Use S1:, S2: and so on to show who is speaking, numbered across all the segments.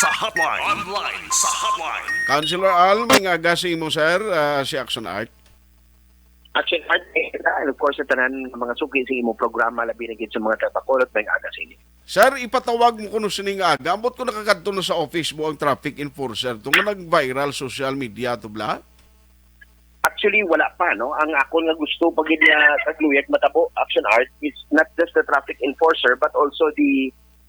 S1: sa hotline. Online sa hotline.
S2: Councilor Al, may nga agasi mo, sir, si Action Art.
S3: Action Art, and of course, sa tanan ng mga suki sa imong programa, labi na gid sa mga tabakulot may aga sa inyo.
S2: Sir, ipatawag mo kuno sining aga. Ambot ko nakakadto na sa office mo ang traffic enforcer. Ito nga nag-viral social media to bla.
S3: Actually, wala pa, no? Ang ako nga gusto pag niya tagluyag matabo, Action Art, is not just the traffic enforcer, but also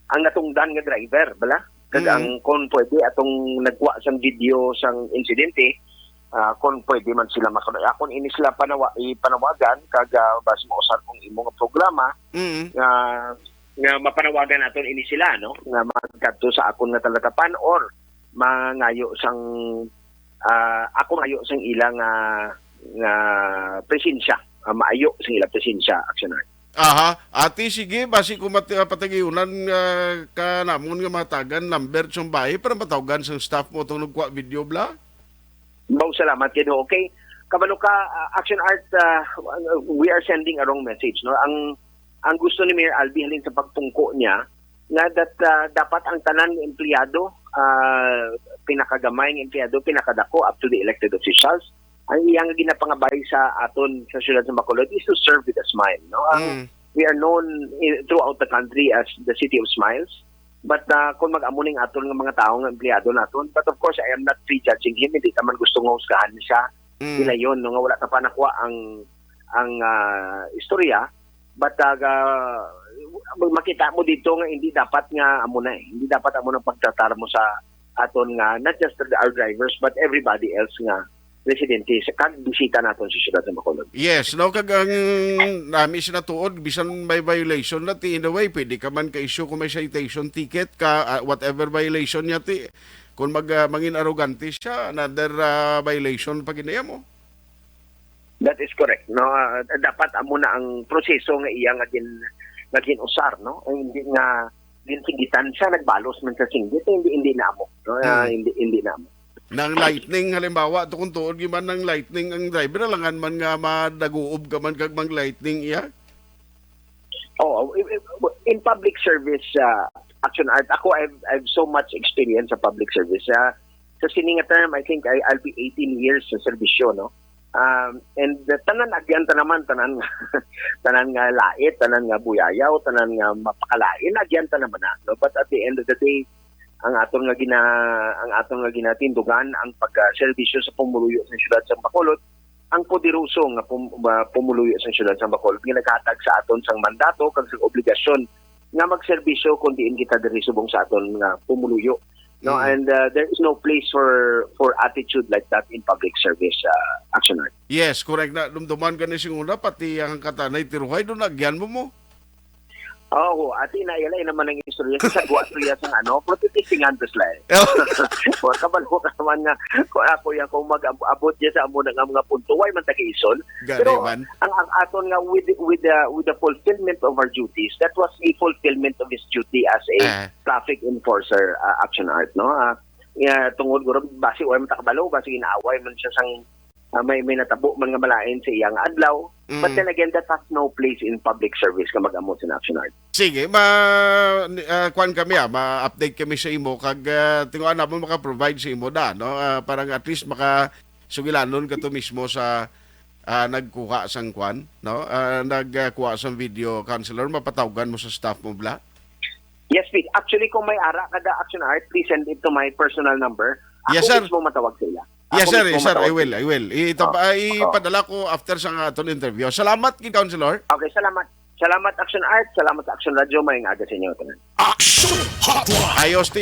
S3: ang natungdan nga driver, bala? Kasi ang kung pwede, atong nagwa sang video sang insidente, kung pwede man sila makunoy. Akon ini sila panawagan, base mo usar kong imong programa, nga mapanawagan naton ini sila, no? Nga magkadto sa akon nga talatapan or mangayo sang ako maayo sang ilang nga presensya, maayo sang ilang presensya, Action Art.
S2: Aha, ati sige, basi ko patagiyunan ka namon nga matagan number tsong bahay para matawagan sa staff mo itong nagwa video bla?
S3: Mau salamat kid, okay? Kabalo ka, Action Art, we are sending a wrong message, no? Ang gusto ni Mayor Albi halin sa pagtungko niya nga that dapat ang tanan ng empleyado, pinakagamay ng empleyado, pinakadako up to the elected officials, ang iyang ginapangabay sa aton sa siyudad sa Bacolod is to serve with a smile, no? We are known throughout the country as the City of Smiles, but kung mag-amuning aton ng mga taong empleyado naton, but of course I am not prejudging him, hindi naman gusto ng husgahan siya nila yun, no? Nga wala ka pa nakuha ang istorya, but makita mo dito nga hindi dapat nga amo na hindi dapat amo na pagtratar mo sa aton nga not just our drivers but everybody else nga residente sa kagbisita naton sa siyudad sa Bacolod.
S2: Yes, no, kagang nami sinatuod, bisan may violation na ti, in the way, pwede ka man ka-issue kung may citation ticket ka, whatever violation niya ti, kung mangin arrogante siya, another violation pag inaya mo.
S3: That is correct, no? Dapat amo na ang proseso nga iya nga usar, no? Hindi nga ginsigitan siya, nagbalos man sa singgit, hindi na amo, no? Hindi na amo.
S2: Nang lightning halimbawa to kung tuod man ng lightning ang driver langan man nga madaguob ka man kag mang lightning iya.
S3: Oh, in public service Action Art, ako I've so much experience sa public service. Sa sininga term, I think I'll be 18 years sa serbisyo, no. And tanan agyan tanan nga lait, tanan nga buyayaw, tanan nga mapakalain agyan naman na, no? But at the end of the day, ang aton nga ginatindugan ang pagserbisyo sa pumuluyo sa siyudad sa Bacolod, ang poderoso nga pumuluyo sa siyudad sa Bacolod ginaghatag sa aton sang mandato kag sa obligasyon nga magserbisyo kun diin kita diri subong sa aton nga pumuluyo, no? And there is no place for attitude like that in public service, Action Art.
S2: Yes, correct na dumduman ka ni singuna pati ang katanay tiruhay do nagyan mo.
S3: Oo, ati na ilay naman ang istorya sa guwasriya sa protestingan to slay. O kabalo ka naman nga kung mag-abot diya sa amo nga mga punto way man tagiison. Pero ang aton nga with the fulfillment of our duties, that was a fulfillment of his duty as a traffic enforcer, Action Art, no? Tungod guro basi way man takabalo, basi inaaway man siya sang may natabo man nga malain sa iyang adlaw. But then again, that has no place in public service ka mag-amot sa Action Art.
S2: Sige, kuan kami ma-update kami sa imo kag tinguan na mo maka-provide sa imo da, no? Parang at least makasugilanon ka to mismo sa nagkuha sang kuan, no? Nagkuha sang video, Councilor, mapatawagan mo sa staff mo bla?
S3: Yes, Pete. Actually, kung may ara kada Action Art, please send it to my personal number.
S2: Yes, sir.
S3: Ako mismo matawag sa iya.
S2: Yes, sir. Yes, sir. I will. Ipadala ko after sa aton interview. Salamat, Councilor.
S3: Okay, salamat. Salamat, Action Art. Salamat, Action Radio. Mayang aga sa inyo.
S1: Action Hotline.
S2: Ayos,